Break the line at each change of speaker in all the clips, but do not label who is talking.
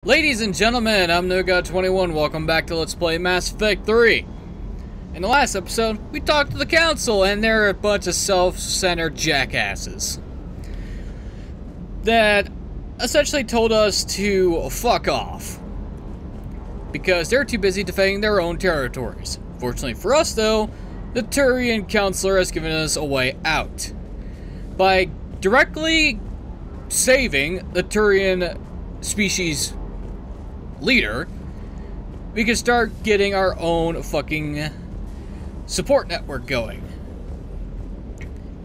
Ladies and gentlemen, I'm NoGod21. Welcome back to Let's Play Mass Effect 3. In the last episode, we talked to the Council, and they're a bunch of self-centered jackasses that essentially told us to fuck off because they're too busy defending their own territories. Fortunately for us, though, the Turian Councilor has given us a way out by directly saving the Turian species leader. We can start getting our own fucking support network going.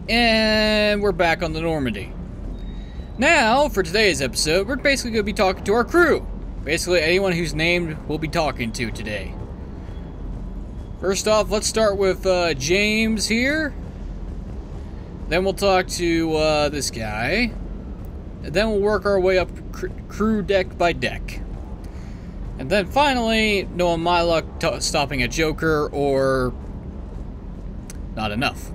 And we're back on the Normandy. Now, for today's episode, we're basically going to be talking to our crew. Basically, anyone who's named we'll be talking to today. First off, let's start with James here. Then we'll talk to this guy. And then we'll work our way up crew deck by deck. And then finally, knowing my luck, stopping a Joker or not enough.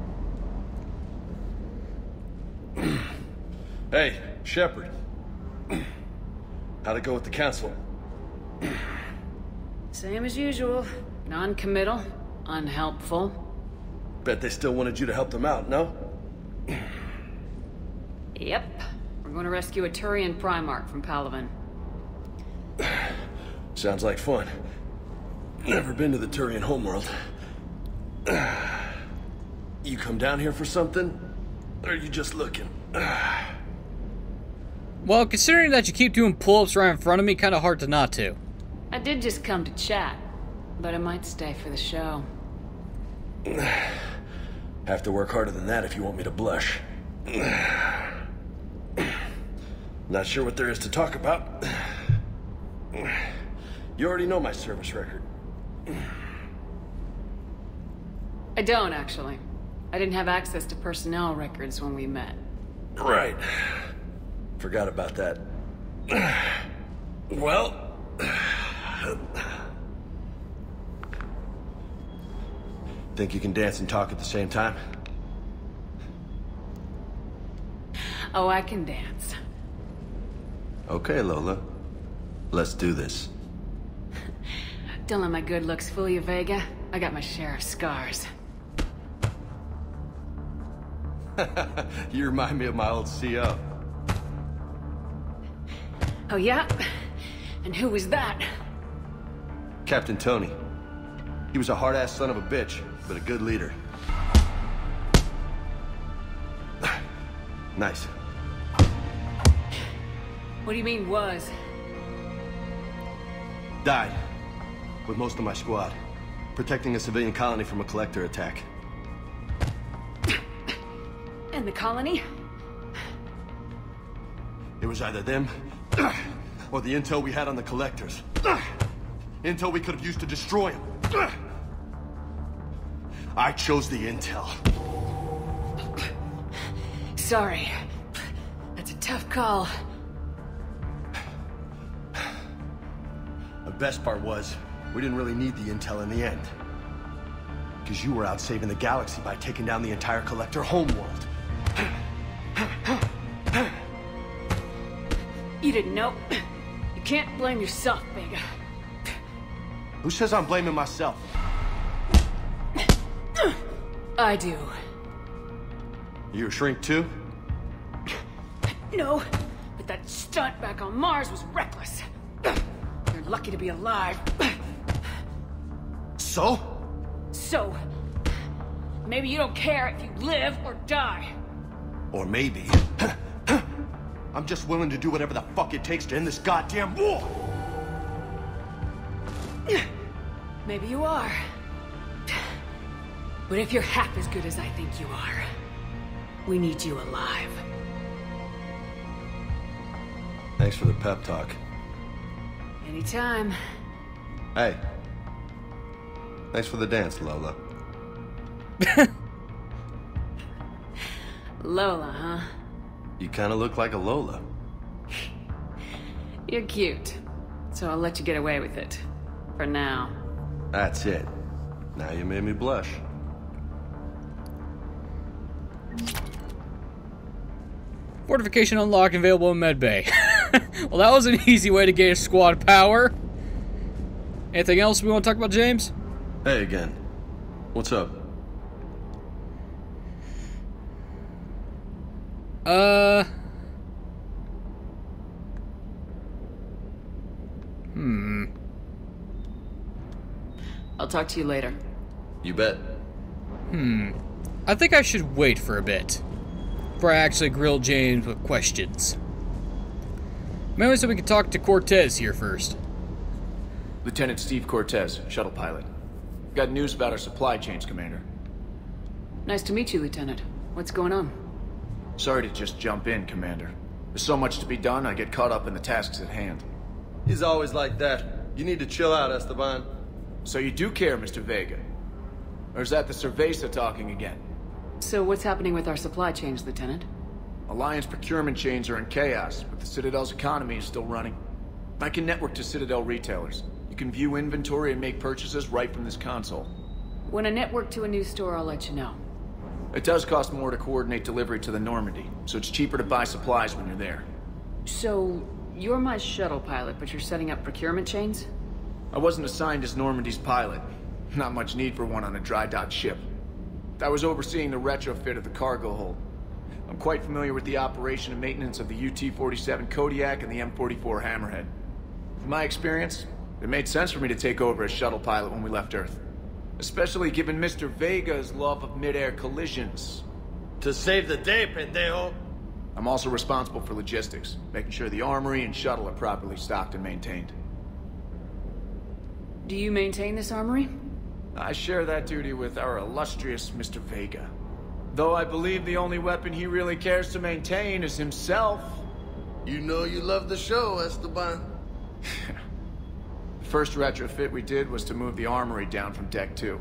Hey, Shepard. How'd it go with the Council?
Same as usual. Non-committal, unhelpful.
Bet they still wanted you to help them out, no?
Yep. We're going to rescue a Turian Primarch from Palaven.
Sounds like fun. Never been to the Turian homeworld. You come down here for something? Or are you just looking?
Well, considering that you keep doing pull-ups right in front of me, kind of hard to not to.
I did just come to chat, but I might stay for the show.
Have to work harder than that if you want me to blush. Not sure what there is to talk about. You already know my service record.
I don't, actually. I didn't have access to personnel records when we met.
Right. Forgot about that. Well... Think you can dance and talk at the same time?
Oh, I can dance.
Okay, Lola. Let's do this.
Don't let my good looks fool you, Vega. I got my share of scars.
You remind me of my old CO.
Oh, yeah? And who was that?
Captain Tony. He was a hard-ass son of a bitch, but a good leader. Nice.
What do you mean, was?
Died. With most of my squad. Protecting a civilian colony from a collector attack.
And the colony?
It was either them, or the intel we had on the collectors. Intel we could have used to destroy them. I chose the intel.
Sorry. That's a tough call.
The best part was, we didn't really need the intel in the end. Because you were out saving the galaxy by taking down the entire collector homeworld.
You didn't know. You can't blame yourself, Vega.
Who says I'm blaming myself?
I do.
You a shrink too?
No, but that stunt back on Mars was reckless. You're lucky to be alive.
So?
So, maybe you don't care if you live or die.
Or maybe... I'm just willing to do whatever the fuck it takes to end this goddamn war!
Maybe you are. But if you're half as good as I think you are, we need you alive.
Thanks for the pep talk.
Anytime.
Hey. Thanks for the dance, Lola.
Lola, huh?
You kinda look like a Lola.
You're cute. So I'll let you get away with it. For now.
That's it. Now you made me blush.
Fortification unlocked, available in medbay. Well, that was an easy way to gain squad power. Anything else we want to talk about, James?
Hey again. What's up?
I'll talk to you later.
You bet.
I think I should wait for a bit before I actually grill James with questions. Maybe so we can talk to Cortez here first.
Lieutenant Steve Cortez, shuttle pilot. Got news about our supply chains, Commander.
Nice to meet you, Lieutenant. What's going on?
Sorry to just jump in, Commander. There's so much to be done, I get caught up in the tasks at hand.
He's always like that. You need to chill out, Esteban.
So you do care, Mr. Vega? Or is that the Cerveza talking again?
So what's happening with our supply chains, Lieutenant?
Alliance procurement chains are in chaos, but the Citadel's economy is still running. I can network to Citadel retailers. You can view inventory and make purchases right from this console.
When I network to a new store, I'll let you know.
It does cost more to coordinate delivery to the Normandy, so it's cheaper to buy supplies when you're there.
So, you're my shuttle pilot, but you're setting up procurement chains?
I wasn't assigned as Normandy's pilot. Not much need for one on a dry dock ship. I was overseeing the retrofit of the cargo hold. I'm quite familiar with the operation and maintenance of the UT-47 Kodiak and the M44 Hammerhead. From my experience, it made sense for me to take over as shuttle pilot when we left Earth. Especially given Mr. Vega's love of mid-air collisions.
To save the day, pendejo.
I'm also responsible for logistics, making sure the armory and shuttle are properly stocked and maintained.
Do you maintain this armory?
I share that duty with our illustrious Mr. Vega. Though I believe the only weapon he really cares to maintain is himself.
You know you love the show, Esteban.
The first retrofit we did was to move the armory down from Deck 2.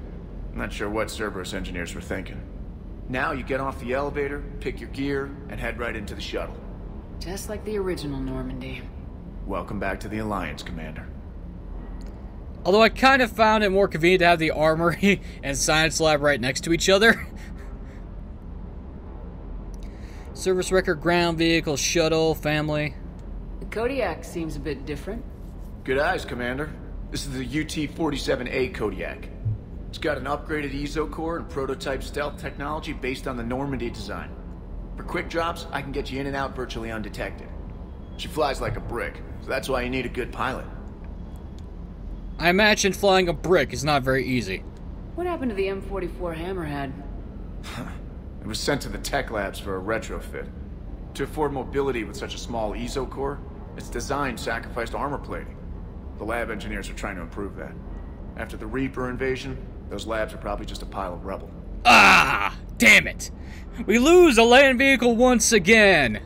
I'm not sure what Cerberus engineers were thinking. Now you get off the elevator, pick your gear, and head right into the shuttle.
Just like the original Normandy.
Welcome back to the Alliance, Commander.
Although I kind of found it more convenient to have the armory and science lab right next to each other. Service record, ground vehicle, shuttle, family.
The Kodiak seems a bit different.
Good eyes, Commander. This is the UT-47A Kodiak. It's got an upgraded EZO core and prototype stealth technology based on the Normandy design. For quick drops, I can get you in and out virtually undetected. She flies like a brick, so that's why you need a good pilot.
I imagine flying a brick is not very easy.
What happened to the M44 Hammerhead?
It was sent to the tech labs for a retrofit. To afford mobility with such a small EZO core, its design sacrificed armor plating. The lab engineers are trying to improve that. After the Reaper invasion, those labs are probably just a pile of rubble.
Ah! Damn it! We lose a land vehicle once again!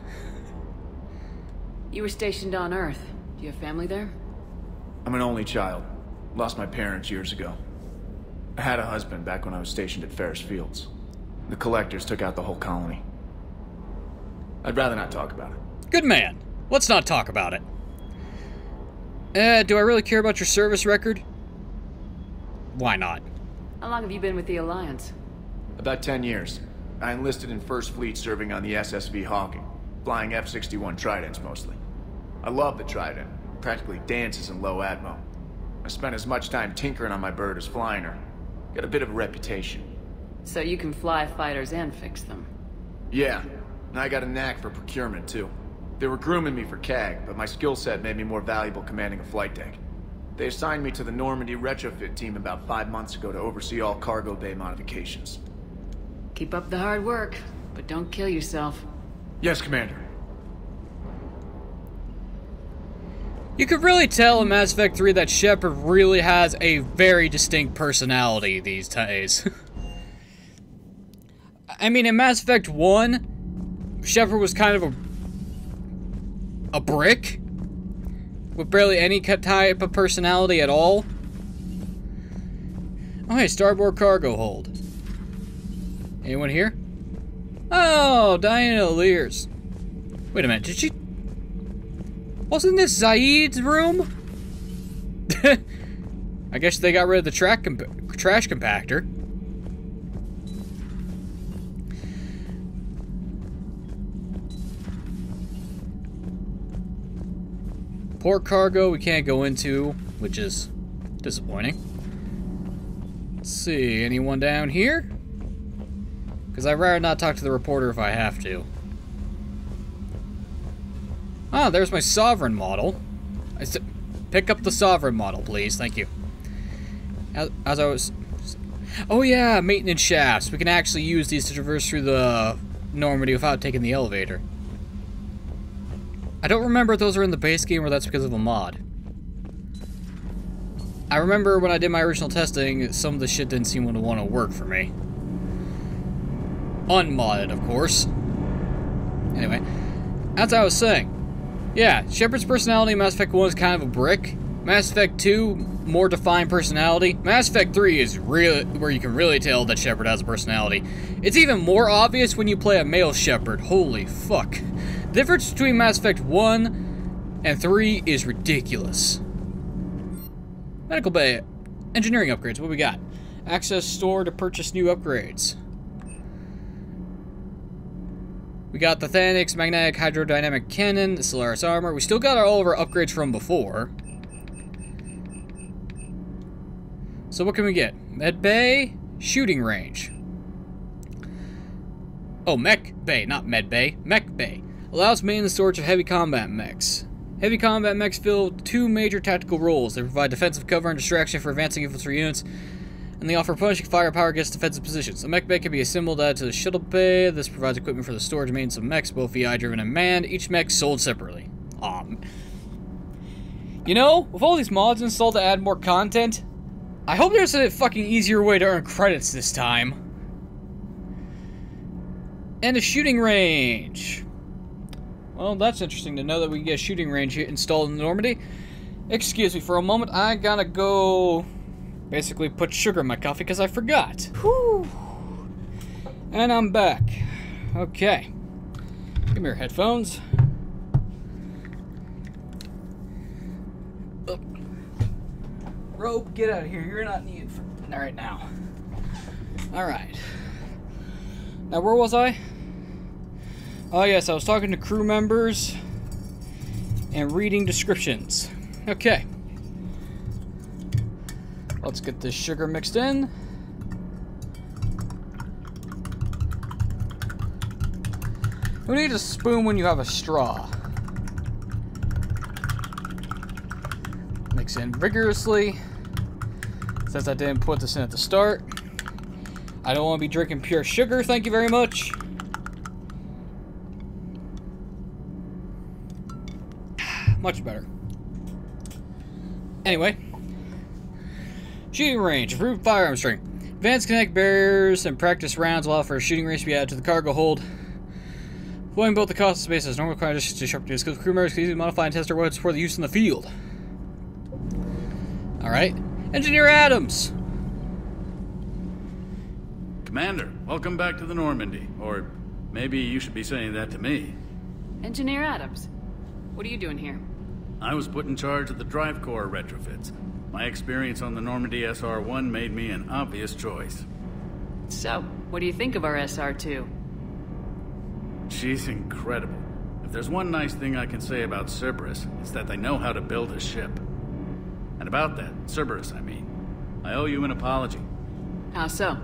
You were stationed on Earth. Do you have family there?
I'm an only child. Lost my parents years ago. I had a husband back when I was stationed at Ferris Fields. The Collectors took out the whole colony. I'd rather not talk about it.
Good man. Let's not talk about it. Do I really care about your service record? Why not?
How long have you been with the Alliance?
About 10 years. I enlisted in First Fleet serving on the SSV Hawking, flying F-61 Tridents mostly. I love the Trident. Practically dances in low atmo. I spent as much time tinkering on my bird as flying her. Got a bit of a reputation.
So you can fly fighters and fix them.
Yeah, and I got a knack for procurement too. They were grooming me for CAG, but my skill set made me more valuable commanding a flight deck. They assigned me to the Normandy retrofit team about 5 months ago to oversee all cargo bay modifications.
Keep up the hard work, but don't kill yourself.
Yes, Commander.
You could really tell in Mass Effect 3 that Shepard really has a very distinct personality these days. I mean, in Mass Effect 1, Shepard was kind of a brick with barely any type of personality at all. Oh, hey, starboard cargo hold. Anyone here? Oh, Diana Lears. Wait a minute, did she... Wasn't this Zaid's room? I guess they got rid of the trash compactor. port cargo we can't go into, which is disappointing. Let's see, anyone down here? Because I'd rather not talk to the reporter if I have to. Ah, there's my Sovereign model. Pick up the Sovereign model, please. Thank you. As I was... Oh yeah, maintenance shafts. We can actually use these to traverse through the Normandy without taking the elevator. I don't remember if those are in the base game or that's because of a mod. I remember when I did my original testing, some of the shit didn't seem to want to work for me. Unmodded, of course. Anyway, as I was saying, yeah, Shepard's personality in Mass Effect 1 is kind of a brick. Mass Effect 2, more defined personality. Mass Effect 3 is really where you can really tell that Shepard has a personality. It's even more obvious when you play a male Shepard. Holy fuck. The difference between Mass Effect 1 and 3 is ridiculous. Medical bay. Engineering upgrades, what we got? Access store to purchase new upgrades. We got the Thanix magnetic hydrodynamic cannon, the Solaris armor. We still got all of our upgrades from before. So what can we get? Med bay, shooting range. Oh, mech bay, not med bay. Mech bay. Allows maintenance storage of heavy combat mechs. Heavy combat mechs fill two major tactical roles. They provide defensive cover and distraction for advancing infantry units, and they offer punishing firepower against defensive positions. A mech bay can be assembled added to the shuttle bay. This provides equipment for the storage and maintenance of mechs, both VI-driven and manned. Each mech sold separately. You know, with all these mods installed to add more content, I hope there's a fucking easier way to earn credits this time. And a shooting range. Well, that's interesting to know that we can get a shooting range installed in the Normandy. Excuse me for a moment, I gotta go basically put sugar in my coffee because I forgot. Whew. And I'm back. Okay. Give me your headphones. Rope, get out of here. You're not needed for right now. Alright. Now, where was I? Oh, yes, I was talking to crew members and reading descriptions. Okay. Let's get this sugar mixed in. Who needs a spoon when you have a straw? Mix in vigorously. Since I didn't put this in at the start. I don't want to be drinking pure sugar, thank you very much. Much better. Anyway. Shooting range. Improved firearm strength. Advanced kinetic barriers and practice rounds allow for a shooting range to be added to the cargo hold. Avoiding both the cost of space as normal conditions to sharpen the skills of crew members can easily modify and test their weapons for the use in the field. Alright. Engineer Adams!
Commander, welcome back to the Normandy. Or maybe you should be saying that to me.
Engineer Adams, what are you doing here?
I was put in charge of the drive core retrofits. My experience on the Normandy SR-1 made me an obvious choice.
So, what do you think of our SR-2?
She's incredible. If there's one nice thing I can say about Cerberus, it's that they know how to build a ship. And about that, Cerberus, I mean, I owe you an apology.
How so?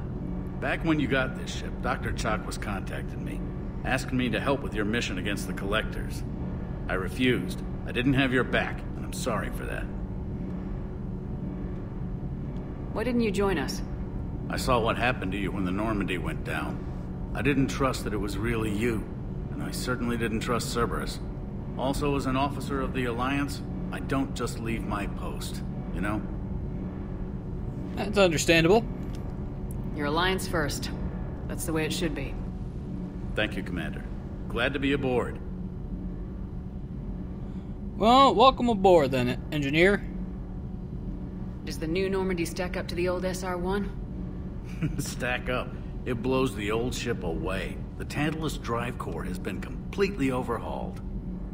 Back when you got this ship, Dr. Chakwas contacted me, asking me to help with your mission against the Collectors. I refused. I didn't have your back, and I'm sorry for that.
Why didn't you join us?
I saw what happened to you when the Normandy went down. I didn't trust that it was really you, and I certainly didn't trust Cerberus. Also, as an officer of the Alliance, I don't just leave my post, you know?
That's understandable.
Your Alliance first. That's the way it should be.
Thank you, Commander. Glad to be aboard.
Well, welcome aboard then, Engineer.
Does the new Normandy stack up to the old SR-1?
Stack up. It blows the old ship away. The Tantalus drive core has been completely overhauled.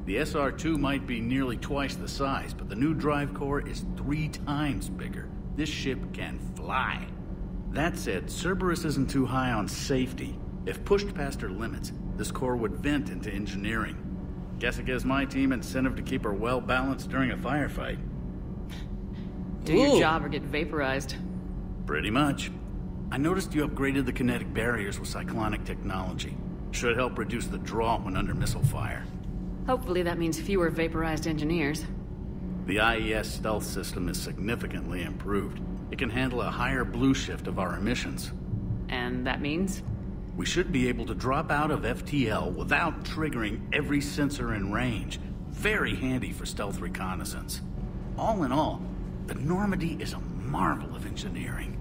The SR-2 might be nearly twice the size, but the new drive core is 3 times bigger. This ship can fly. That said, Cerberus isn't too high on safety. If pushed past her limits, this core would vent into engineering. Guess it gives my team incentive to keep her well balanced during a firefight.
Do your
Ooh.
job or get vaporized.
Pretty much. I noticed you upgraded the kinetic barriers with cyclonic technology. Should help reduce the draw when under missile fire.
Hopefully that means fewer vaporized engineers.
The IES stealth system is significantly improved. It can handle a higher blue shift of our emissions.
And that means?
We should be able to drop out of FTL without triggering every sensor in range. Very handy for stealth reconnaissance. All in all, the Normandy is a marvel of engineering.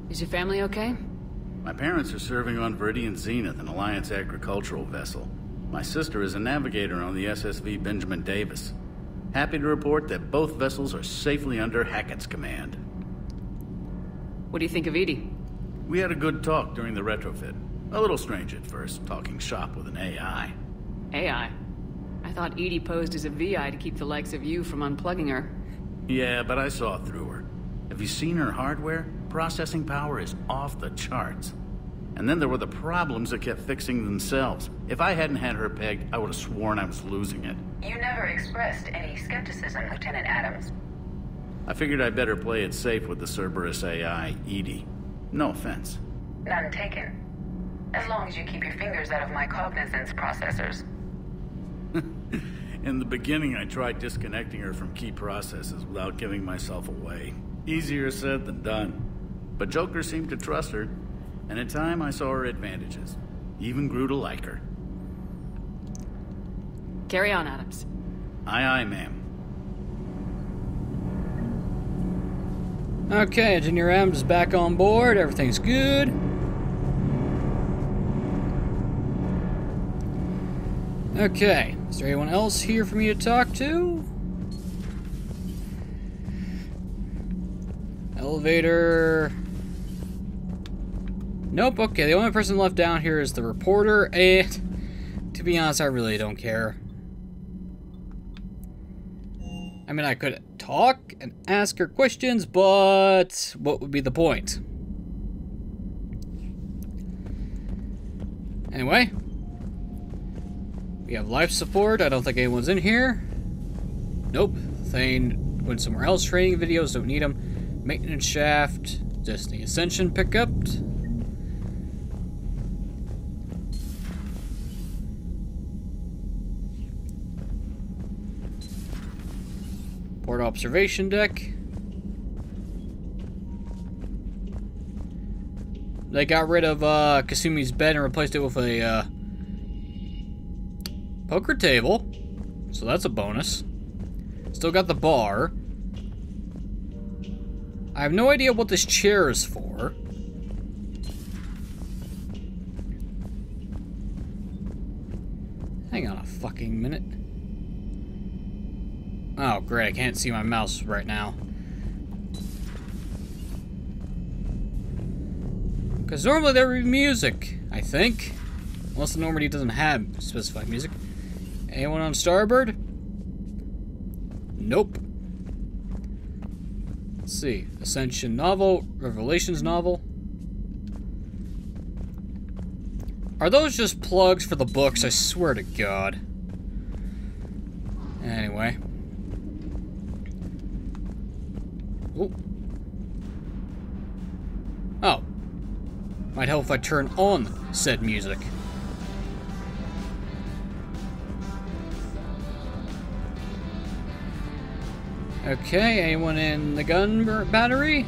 Is your family okay?
My parents are serving on Viridian Zenith, an Alliance agricultural vessel. My sister is a navigator on the SSV Benjamin Davis. Happy to report that both vessels are safely under Hackett's command.
What do you think of Edie?
We had a good talk during the retrofit. A little strange at first, talking shop with an AI.
AI? I thought Edie posed as a VI to keep the likes of you from unplugging her.
Yeah, but I saw through her. Have you seen her hardware? Processing power is off the charts. And then there were the problems that kept fixing themselves. If I hadn't had her pegged, I would have sworn I was losing it.
You never expressed any skepticism, Lieutenant Adams.
I figured I'd better play it safe with the Cerberus AI, Edie. No offense.
None taken. As long as you keep your fingers out of my cognizance processors.
In the beginning, I tried disconnecting her from key processes without giving myself away. Easier said than done. But Joker seemed to trust her, and in time I saw her advantages. Even grew to like her.
Carry on, Adams.
Aye, aye, ma'am.
Okay, Engineer Adams is back on board. Everything's good. Okay, is there anyone else here for me to talk to? Elevator. Nope, okay, the only person left down here is the reporter, and to be honest, I really don't care. I mean, I could talk and ask her questions, but what would be the point? Anyway, we have life support. I don't think anyone's in here. Nope. Thane went somewhere else. Training videos, don't need them. Maintenance shaft, just the ascension pickup. Port observation deck. They got rid of Kasumi's bed and replaced it with a poker table, so that's a bonus. Still got the bar. I have no idea what this chair is for. Hang on a fucking minute. Oh, great, I can't see my mouse right now. Because normally there would be music, I think. Unless the Normandy doesn't have specified music. Anyone on starboard? Nope. Let's see. Ascension novel, Revelations novel. Are those just plugs for the books? I swear to God. Anyway. Ooh. Oh. Might help if I turn on said music. Okay, anyone in the gun battery?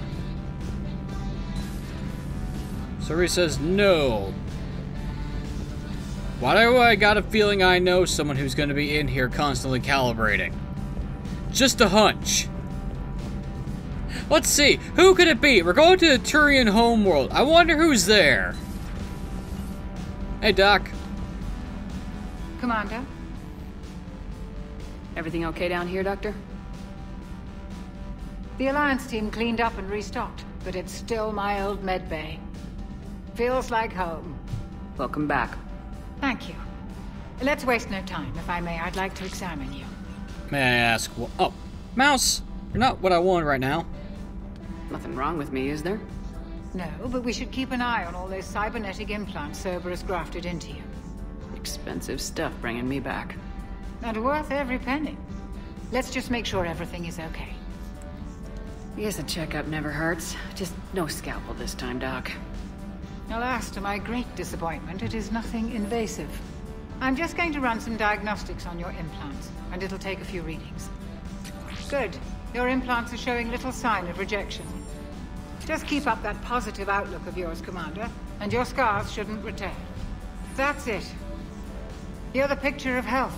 Somebody says no. Why do I got a feeling I know someone who's going to be in here constantly calibrating? Just a hunch. Let's see, who could it be? We're going to the Turian homeworld. I wonder who's there. Hey, Doc.
Commander?
Everything okay down here, Doctor?
The Alliance team cleaned up and restocked, but it's still my old med bay. Feels like home.
Welcome back.
Thank you. Let's waste no time. If I may, I'd like to examine you.
May I ask what... Oh, mouse. You're not what I want right now.
Nothing wrong with me, is there?
No, but we should keep an eye on all those cybernetic implants Cerberus grafted into you.
expensive stuff bringing me back.
And worth every penny. Let's just make sure everything is okay.
I guess a checkup never hurts. Just no scalpel this time, Doc.
Alas, to my great disappointment, it is nothing invasive. I'm just going to run some diagnostics on your implants, and it'll take a few readings. Good. Your implants are showing little sign of rejection. Just keep up that positive outlook of yours, Commander, and your scars shouldn't return. That's it. You're the picture of health.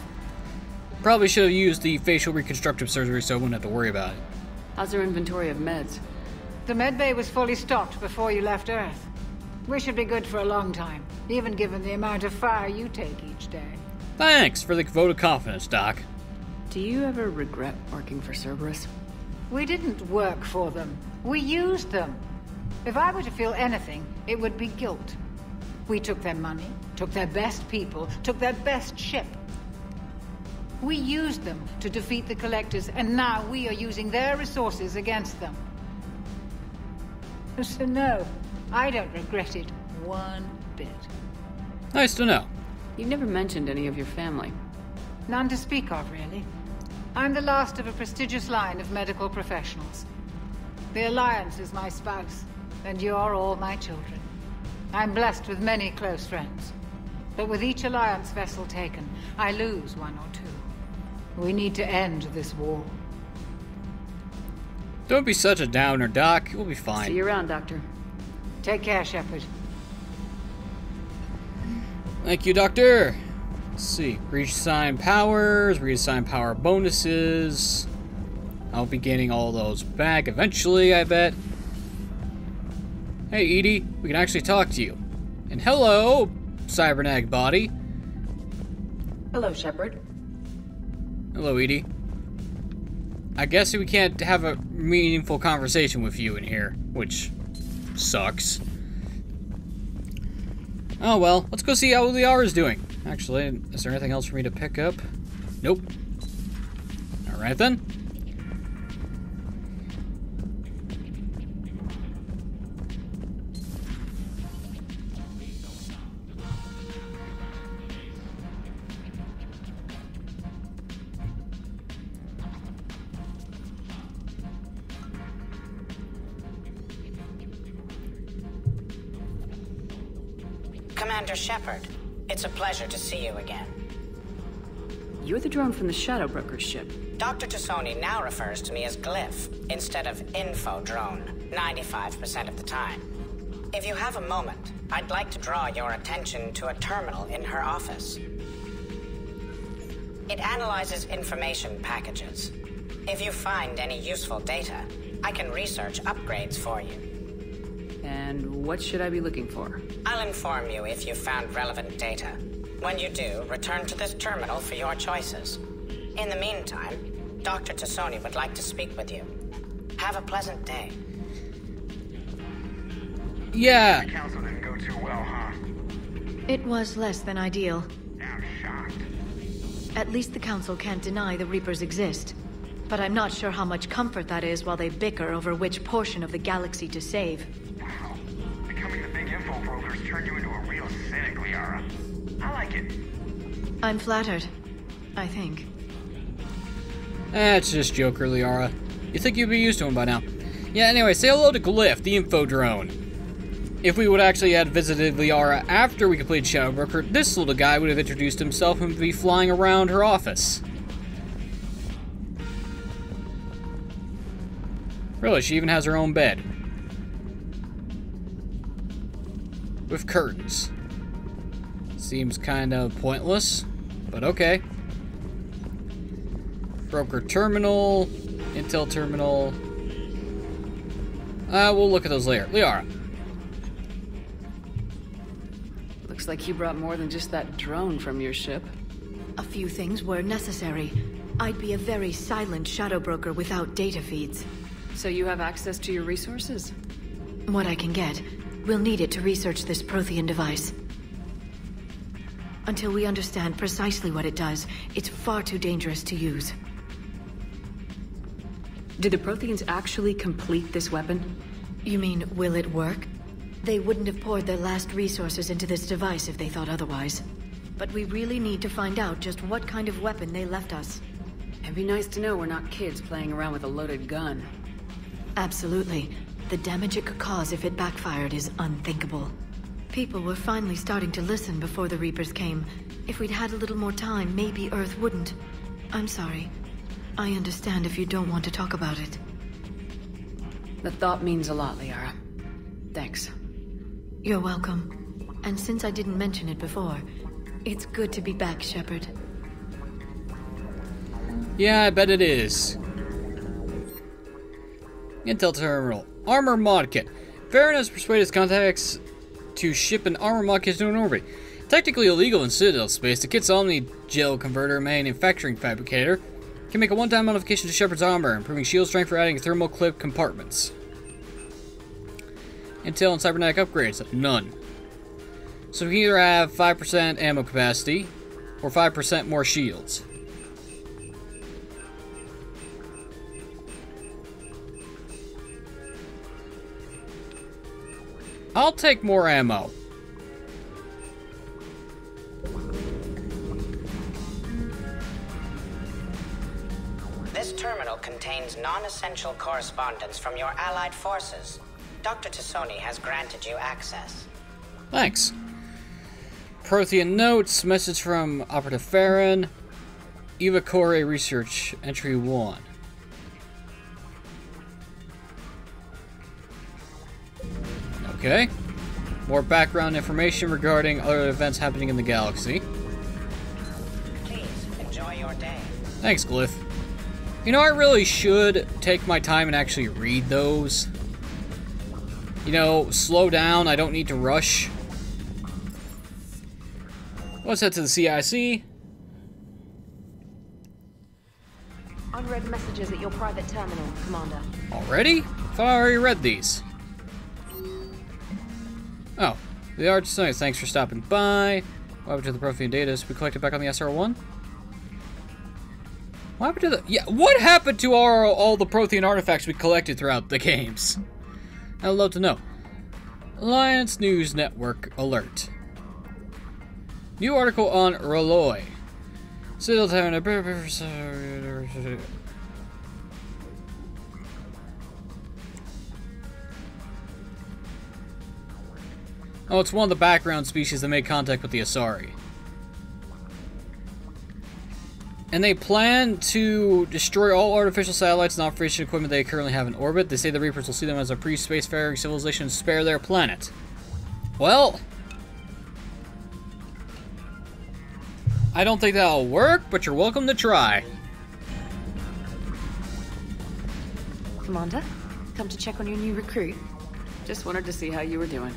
Probably should have used the facial reconstructive surgery so I wouldn't have to worry about it.
How's their inventory of meds?
The medbay was fully stocked before you left Earth. We should be good for a long time, even given the amount of fire you take each day.
Thanks for the vote of confidence, Doc.
Do you ever regret working for Cerberus?
We didn't work for them. We used them. If I were to feel anything, it would be guilt. We took their money, took their best people, took their best ship. We used them to defeat the Collectors, and now we are using their resources against them. So no, I don't regret it one bit.
Nice to know.
You've never mentioned any of your family.
None to speak of, really. I'm the last of a prestigious line of medical professionals. The Alliance is my spouse, and you're all my children. I'm blessed with many close friends. But with each Alliance vessel taken, I lose one or two. We need to end this war.
Don't be such a downer, Doc. We'll be fine.
See you around, Doctor.
Take care, Shepard.
Thank you, Doctor. Let's see. Reassign powers, reassign power bonuses. I'll be getting all those back eventually, I bet. Hey, Edie, we can actually talk to you. And hello, cybernetic body.
Hello, Shepard.
Hello, Edie. I guess we can't have a meaningful conversation with you in here, which sucks. Oh well, let's go see how Liara's doing. Actually, is there anything else for me to pick up? Nope. Alright then.
Commander Shepard, it's a pleasure to see you again.
You're the drone from the Shadow Broker's ship.
Dr. Tassoni now refers to me as Glyph instead of Info Drone, 95% of the time. If you have a moment, I'd like to draw your attention to a terminal in her office. It analyzes information packages. If you find any useful data, I can research upgrades for you.
And what should I be looking for?
I'll inform you if you've found relevant data. When you do, return to this terminal for your choices. In the meantime, Dr. Tassoni would like to speak with you. Have a pleasant day.
Yeah.
The council didn't go too well, huh?
It was less than ideal.
I'm shocked.
At least the council can't deny the Reapers exist. But I'm not sure how much comfort that is while they bicker over which portion of the galaxy to save.
Wow. Becoming the big info brokers turned you into a real cynic, Liara. I like it.
I'm flattered. I think.
It's just Joker, Liara. You'd think you'd be used to him by now. Yeah, anyway, say hello to Glyph, the info drone. If we would actually had visited Liara after we completed Shadow Broker, this little guy would have introduced himself and would be flying around her office. Really, she even has her own bed. With curtains. Seems kind of pointless, but okay. Broker terminal, intel terminal. We'll look at those later. Liara.
Looks like you brought more than just that drone from your ship.
A few things were necessary. I'd be a very silent Shadow Broker without data feeds.
So you have access to your resources?
What I can get. We'll need it to research this Prothean device. Until we understand precisely what it does, it's far too dangerous to use.
Did the Protheans actually complete this weapon?
You mean, will it work? They wouldn't have poured their last resources into this device if they thought otherwise. but we really need to find out just what kind of weapon they left us.
It'd be nice to know we're not kids playing around with a loaded gun.
Absolutely. The damage it could cause if it backfired is unthinkable. People were finally starting to listen before the Reapers came. If we'd had a little more time, maybe Earth wouldn't. I'm sorry. I understand if you don't want to talk about it.
The thought means a lot, Liara. Thanks.
You're welcome. And since I didn't mention it before, it's good to be back, Shepard.
Yeah, I bet it is. Intel Terminal. Armor Mod Kit. Farron has persuaded his contacts to ship an armor mod kit to an orbit. Technically illegal in Citadel space, the kit's Omni-Gel Converter manufacturing fabricator can make a one-time modification to Shepard's armor, improving shield strength for adding thermal clip compartments. Intel and cybernetic upgrades, none. So we can either have 5% ammo capacity, or 5% more shields. I'll take more ammo.
This terminal contains non-essential correspondence from your allied forces. Dr. Tassoni has granted you access.
Thanks. Prothean notes, message from Operative Farron, Eva Corey Research, Entry 1. Okay. More background information regarding other events happening in the galaxy.
Please, enjoy your day.
Thanks, Glyph. You know, I really should take my time and actually read those. You know, slow down, I don't need to rush. Let's head to the CIC.
Unread messages at your private terminal, Commander.
Already? I thought I already read these. Oh, the Arch Science, thanks for stopping by. What happened to the Prothean data we collected back on the SR-1? What happened to the... Yeah, what happened to all the Prothean artifacts we collected throughout the games? I'd love to know. Alliance News Network alert. New article on R'hlloi. Citadel Tavern. Oh, it's one of the background species that made contact with the Asari. And they plan to destroy all artificial satellites and operation equipment they currently have in orbit. They say the Reapers will see them as a pre-spacefaring civilization and spare their planet. Well, I don't think that'll work, but you're welcome to try.
Commander, come to check on your new recruit.
Just wanted to see how you were doing.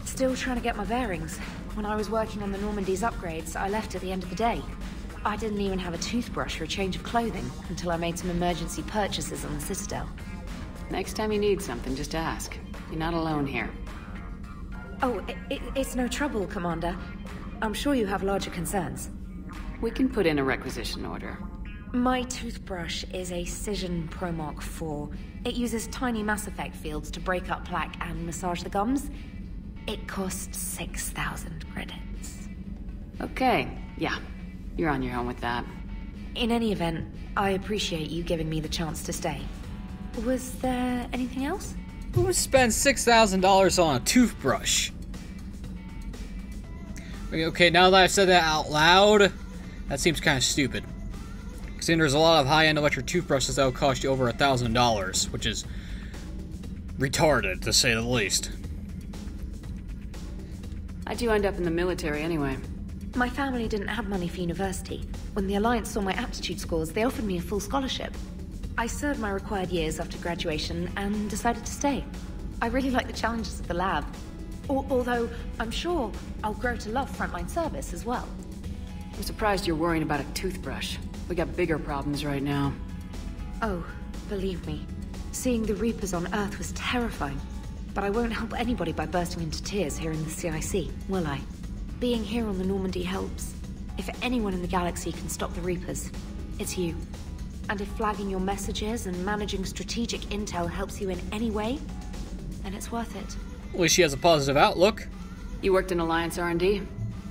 Still trying to get my bearings. When I was working on the Normandy's upgrades, I left at the end of the day. I didn't even have a toothbrush or a change of clothing until I made some emergency purchases on the Citadel.
Next time you need something, just ask. You're not alone here.
Oh, it's no trouble, Commander. I'm sure you have larger concerns.
We can put in a requisition order.
My toothbrush is a Cision Pro Mark IV. It uses tiny Mass Effect fields to break up plaque and massage the gums. It costs 6,000 credits.
Okay, yeah. You're on your own with that.
In any event, I appreciate you giving me the chance to stay. Was there anything else?
Who would spend $6,000 on a toothbrush? Okay, now that I've said that out loud, that seems kind of stupid. Considering there's a lot of high-end electric toothbrushes that will cost you over $1,000, which is retarded, to say the least.
How'd you end up in the military anyway?
My family didn't have money for university. When the Alliance saw my aptitude scores, they offered me a full scholarship. I served my required years after graduation and decided to stay. I really like the challenges of the lab. Although, I'm sure I'll grow to love frontline service as well.
I'm surprised you're worrying about a toothbrush. We got bigger problems right now.
Oh, believe me. Seeing the Reapers on Earth was terrifying. But I won't help anybody by bursting into tears here in the CIC, will I? Being here on the Normandy helps. If anyone in the galaxy can stop the Reapers, it's you. And if flagging your messages and managing strategic intel helps you in any way, then it's worth it.
At least she has a positive outlook.
You worked in Alliance R&D?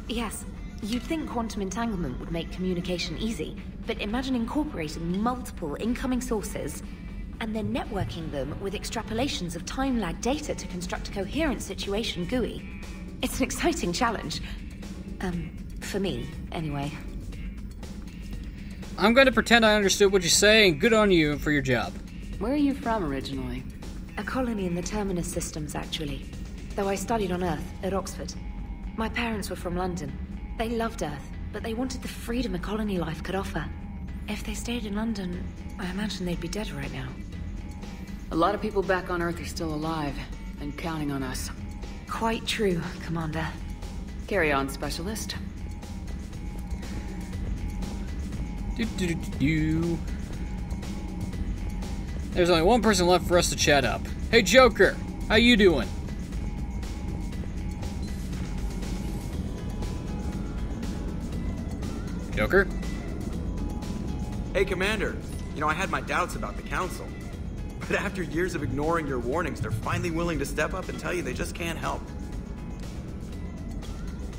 Yes. You'd think quantum entanglement would make communication easy, but imagine incorporating multiple incoming sources and then networking them with extrapolations of time-lag data to construct a coherent situation GUI. It's an exciting challenge. For me, anyway.
I'm going to pretend I understood what you're saying. Good on you for your job.
Where are you from originally?
A colony in the Terminus systems, actually. Though I studied on Earth, at Oxford. My parents were from London. They loved Earth, but they wanted the freedom a colony life could offer. If they stayed in London, I imagine they'd be dead right now.
A lot of people back on Earth are still alive, and counting on us.
Quite true, Commander.
Carry on, Specialist.
There's only one person left for us to chat up. Hey, Joker, how you doing? Joker?
Hey, Commander. You know, I had my doubts about the Council. But after years of ignoring your warnings, they're finally willing to step up and tell you they just can't help.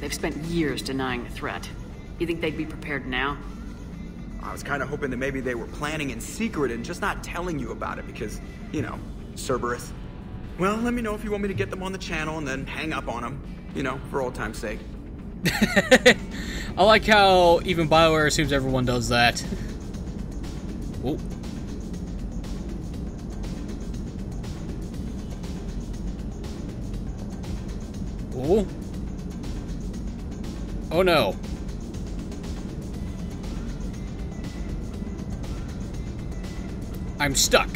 They've spent years denying the threat. You think they'd be prepared now?
I was kind of hoping that maybe they were planning in secret and just not telling you about it because, you know, Cerberus. Well, let me know if you want me to get them on the channel and then hang up on them, you know, for old time's sake.
I like how even BioWare assumes everyone does that. Whoa. Oh. Oh no. I'm stuck.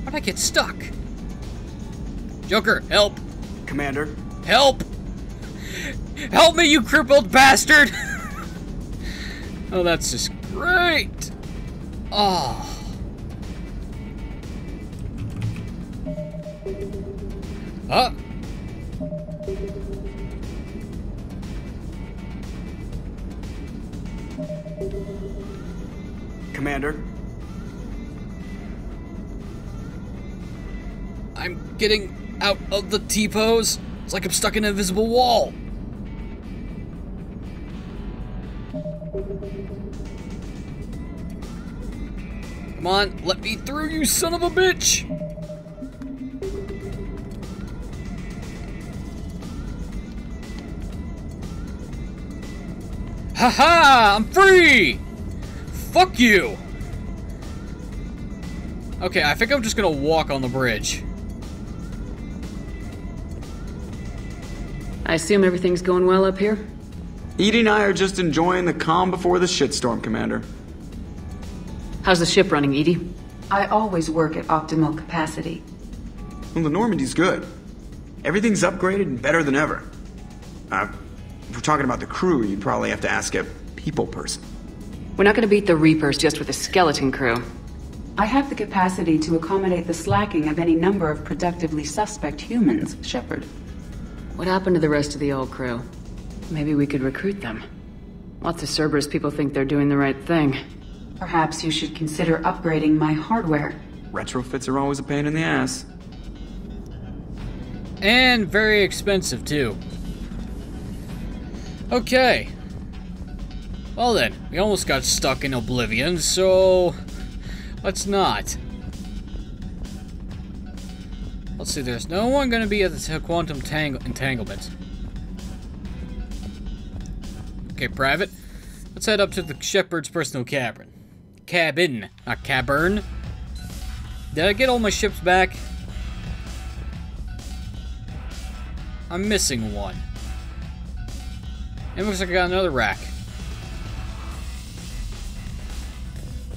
How'd I get stuck? Joker, help!
Commander?
Help! Help me, you crippled bastard! Oh, that's just great! Oh.
Commander?
I'm getting out of the T-pose. It's like I'm stuck in an invisible wall. Come on, let me through, you son of a bitch! Haha, I'm free! Fuck you! Okay, I think I'm just gonna walk on the bridge.
I assume everything's going well up here?
EDI and I are just enjoying the calm before the shitstorm, Commander.
How's the ship running, EDI?
I always work at optimal capacity.
Well, the Normandy's good. Everything's upgraded and better than ever. If we're talking about the crew, you'd probably have to ask a people person.
We're not gonna beat the Reapers just with a skeleton crew.
I have the capacity to accommodate the slacking of any number of productively suspect humans, Shepard.
What happened to the rest of the old crew? Maybe we could recruit them. Lots of Cerberus people think they're doing the right thing.
Perhaps you should consider upgrading my hardware.
Retrofits are always a pain in the ass.
And very expensive, too. Okay. Well then, we almost got stuck in oblivion, so let's not. Let's see, there's no one going to be at the quantum entanglement. Okay, Private. Let's head up to the Shepard's personal cabin. Cabin, not cavern. Did I get all my ships back? I'm missing one. It looks like I got another rack.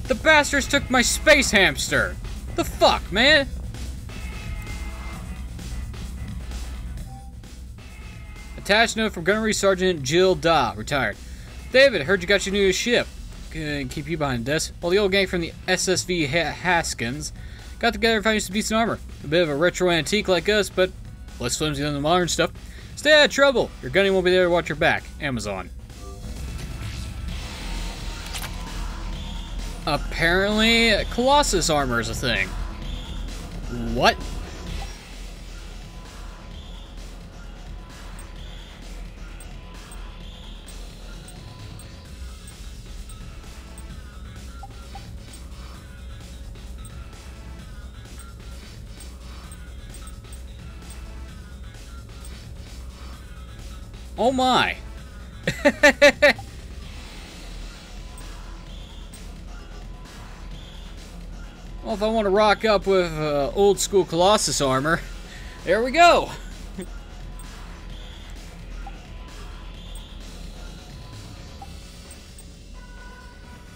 The bastards took my space hamster! The fuck, man? Attached note from Gunnery Sergeant Jill Da, retired. David, heard you got your new ship. Gonna keep you behind the desk. Well, the old gang from the SSV Haskins got together and found some decent armor. A bit of a retro antique like us, but less flimsy than the modern stuff. Stay out of trouble. Your gunny won't be there to watch your back. Amazon. Apparently, Colossus armor is a thing. What? Oh my. Well, if I want to rock up with old school Colossus armor, there we go.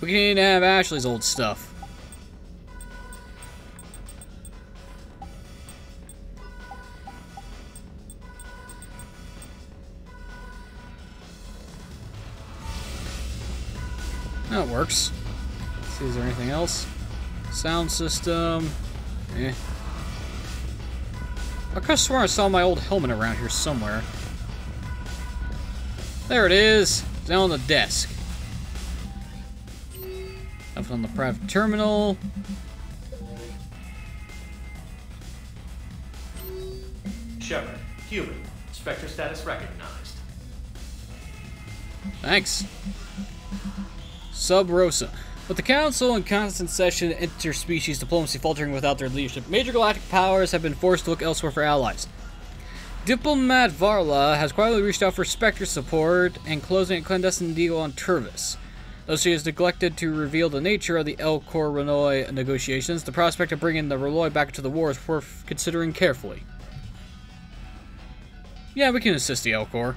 We can even have Ashley's old stuff. That works. Let's see, is there anything else? Sound system. Eh. I could have sworn I saw my old helmet around here somewhere. There it is. Down on the desk. Up on the private terminal.
Shepard, human. Spectre status recognized.
Thanks. Sub Rosa. With the Council in constant session, interspecies diplomacy faltering without their leadership, major galactic powers have been forced to look elsewhere for allies. Diplomat Varla has quietly reached out for Spectre support and closing a clandestine deal on Turvis. Though she has neglected to reveal the nature of the Elcor-Renoy negotiations, the prospect of bringing the Renoy back to the war is worth considering carefully. Yeah, we can assist the Elcor.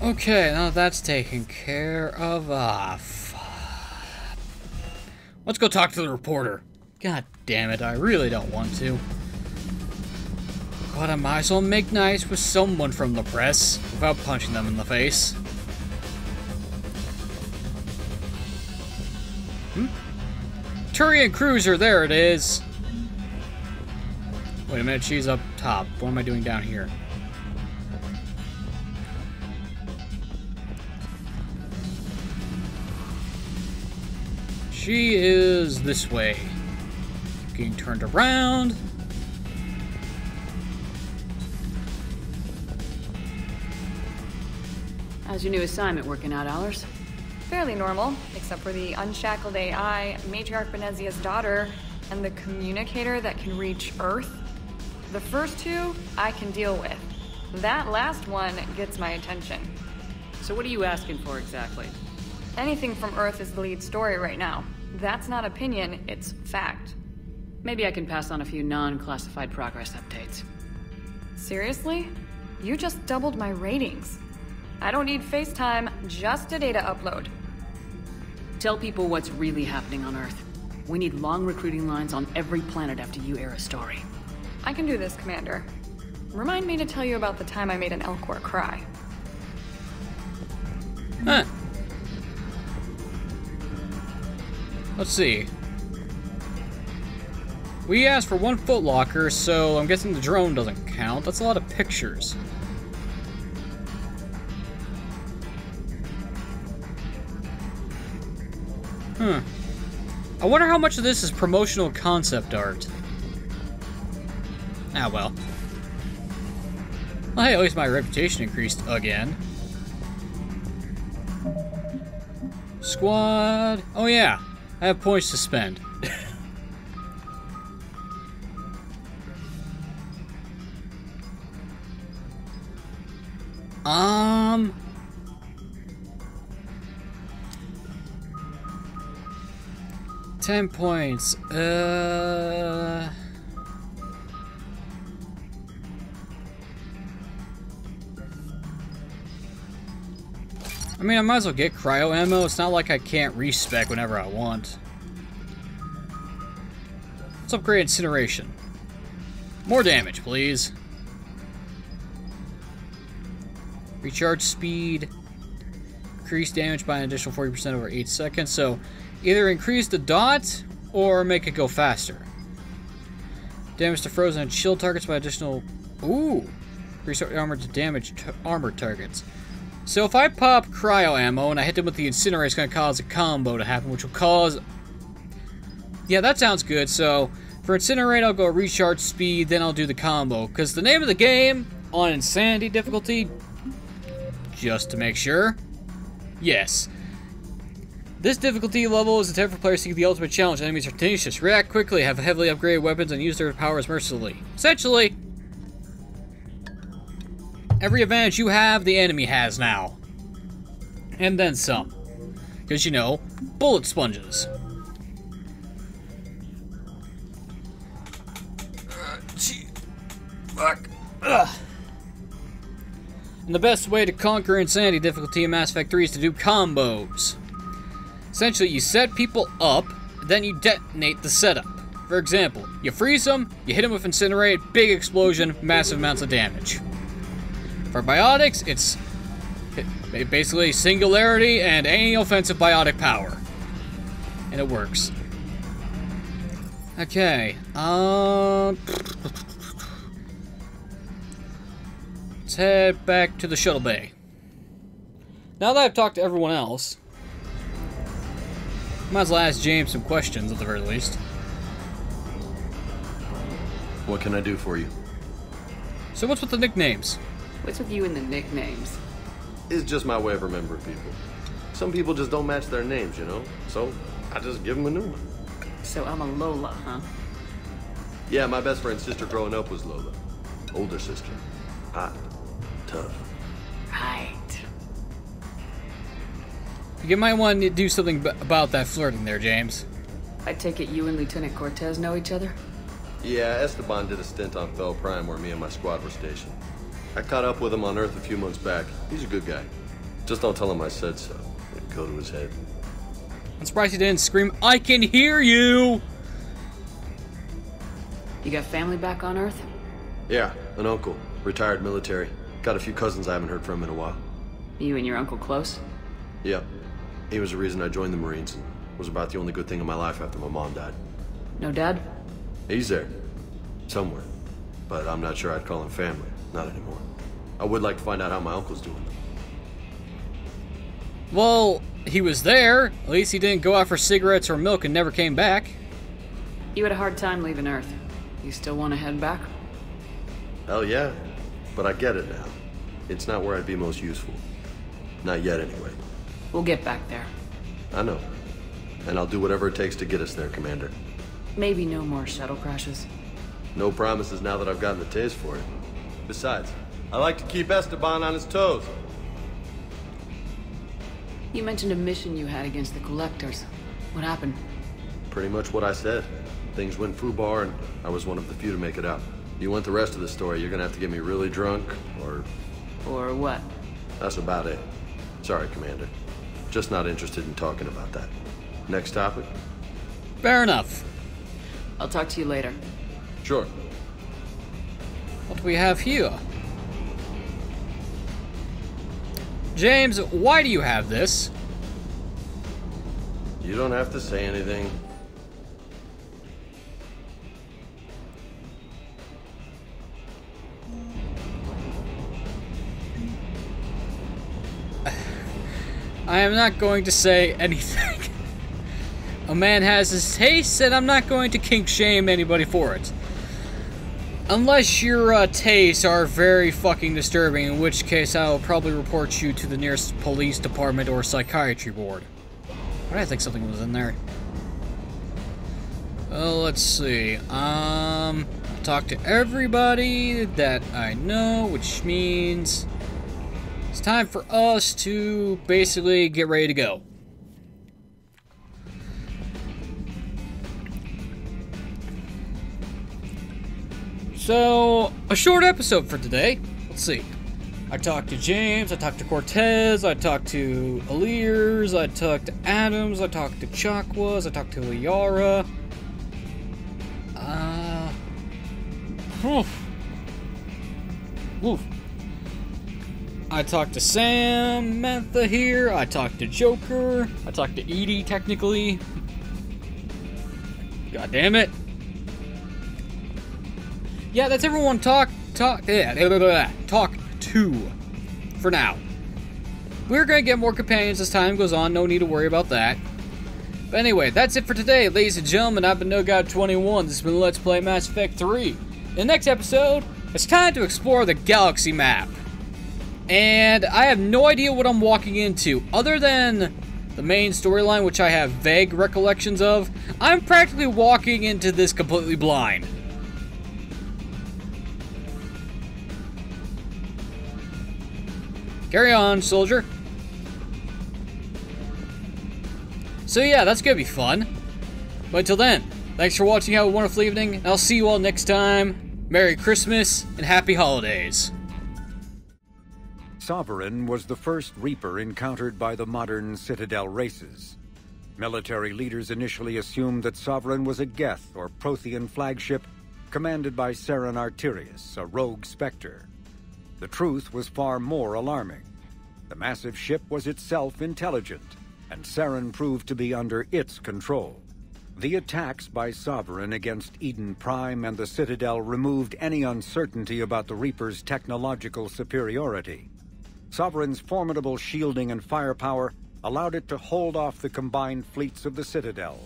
Okay, now that's taken care of. Let's go talk to the reporter. God damn it, I really don't want to. But I might as well make nice with someone from the press without punching them in the face. Turian Cruiser, there it is. Wait a minute, she's up top. What am I doing down here? She is this way. Getting turned around.
How's your new assignment working out, Allers?
Fairly normal, except for the unshackled AI, Matriarch Benezia's daughter, and the communicator that can reach Earth. The first two, I can deal with. That last one gets my attention.
So what are you asking for exactly?
Anything from Earth is the lead story right now. That's not opinion, it's fact.
Maybe I can pass on a few non-classified progress updates.
Seriously? You just doubled my ratings. I don't need FaceTime, just a data upload.
Tell people what's really happening on Earth. We need long recruiting lines on every planet after you air a story.
I can do this, Commander. Remind me to tell you about the time I made an Elcor cry.
Huh. Let's see. We asked for 1 footlocker, so I'm guessing the drone doesn't count. That's a lot of pictures. I wonder how much of this is promotional concept art. Ah, well. Well, hey, at least my reputation increased again. Squad. Oh, yeah. I have points to spend. 10 points. I mean, I might as well get cryo ammo. It's not like I can't respec whenever I want. Let's upgrade incineration. More damage, please. Recharge speed. Increase damage by an additional 40% over 8 seconds. So, either increase the dot or make it go faster. Damage to frozen and shield targets by additional... Ooh! Restore armor to damage armor targets. So if I pop cryo ammo and I hit them with the incinerator, it's going to cause a combo to happen, which will cause... Yeah, that sounds good. So for incinerate, I'll go recharge speed, then I'll do the combo. Because the name of the game, on insanity difficulty, just to make sure, yes, This difficulty level is intended for players seeking the ultimate challenge. Enemies are tenacious, react quickly, have heavily upgraded weapons, and use their powers mercilessly. Essentially, every advantage you have, the enemy has now. And then some. Because, you know, bullet sponges. Fuck. Ugh. And the best way to conquer insanity difficulty in Mass Effect 3 is to do combos. Essentially, you set people up, then you detonate the setup. For example, you freeze them, you hit them with Incinerate, big explosion, massive amounts of damage. For biotics, it's basically singularity and any offensive biotic power. And it works. Okay, let's head back to the shuttle bay. Now that I've talked to everyone else, might as well ask James some questions at the very least.
What can I do for you?
So what's with the nicknames?
What's with you and the nicknames?
It's just my way of remembering people. Some people just don't match their names, you know? So I just give them a new one.
So I'm a Lola, huh?
Yeah, my best friend's sister growing up was Lola. Older sister. Hot. Tough.
Right.
You might want to do something about that flirting there, James.
I take it you and Lieutenant Cortez know each other?
Yeah, Esteban did a stint on Fel Prime where me and my squad were stationed. I caught up with him on Earth a few months back. He's a good guy. Just don't tell him I said so. It'd go to his head.
I'm surprised he didn't scream, "I can hear you!"
You got family back on Earth?
Yeah, an uncle. Retired military. Got a few cousins I haven't heard from in a while.
You and your uncle close?
Yep. He was the reason I joined the Marines and was about the only good thing in my life after my mom died.
No dad?
He's there. Somewhere. But I'm not sure I'd call him family. Not anymore. I would like to find out how my uncle's doing.
Well, he was there. At least he didn't go out for cigarettes or milk and never came back.
You had a hard time leaving Earth. You still want to head back?
Hell yeah. But I get it now. It's not where I'd be most useful. Not yet, anyway.
We'll get back there.
I know. And I'll do whatever it takes to get us there, Commander.
Maybe no more shuttle crashes.
No promises now that I've gotten the taste for it. Besides, I like to keep Esteban on his toes.
You mentioned a mission you had against the Collectors. What happened?
Pretty much what I said. Things went foobar, and I was one of the few to make it out. You want the rest of the story, you're gonna have to get me really drunk, or...
Or what?
That's about it. Sorry, Commander. Just not interested in talking about that. Next topic?
Fair enough.
I'll talk to you later.
Sure.
What do we have here? James, why do you have this?
You don't have to say anything.
I am not going to say anything. A man has his tastes, and I'm not going to kink shame anybody for it. Unless your tastes are very fucking disturbing, in which case I will probably report you to the nearest police department or psychiatry board. Why did I think something was in there? Well, let's see. I'll talk to everybody that I know, which means it's time for us to basically get ready to go. So, a short episode for today. Let's see. I talked to James, I talked to Cortez, I talked to Aliers, I talked to Adams, I talked to Chakwas, I talked to Liara. I talked to Samantha here, I talked to Joker, I talked to Edie, technically. God damn it. Yeah, that's everyone talk to for now. We're gonna get more companions as time goes on, no need to worry about that. But anyway, that's it for today, ladies and gentlemen. I've been NoGod21. This has been Let's Play Mass Effect 3. In the next episode, it's time to explore the galaxy map. And I have no idea what I'm walking into, other than the main storyline, which I have vague recollections of, I'm practically walking into this completely blind. Carry on, soldier. So yeah, that's gonna be fun. But until then, thanks for watching, have a wonderful evening, and I'll see you all next time. Merry Christmas, and Happy Holidays.
Sovereign was the first Reaper encountered by the modern Citadel races. Military leaders initially assumed that Sovereign was a Geth or Prothean flagship commanded by Saren Arterius, a rogue Spectre. The truth was far more alarming. The massive ship was itself intelligent, and Saren proved to be under its control. The attacks by Sovereign against Eden Prime and the Citadel removed any uncertainty about the Reaper's technological superiority. Sovereign's formidable shielding and firepower allowed it to hold off the combined fleets of the Citadel,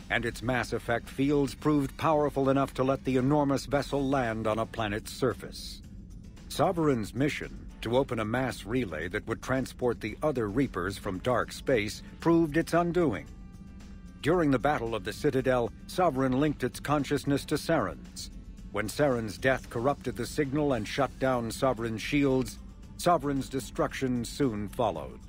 and its mass effect fields proved powerful enough to let the enormous vessel land on a planet's surface. Sovereign's mission, to open a mass relay that would transport the other Reapers from dark space, proved its undoing. During the Battle of the Citadel, Sovereign linked its consciousness to Saren's. When Saren's death corrupted the signal and shut down Sovereign's shields, Sovereign's destruction soon followed.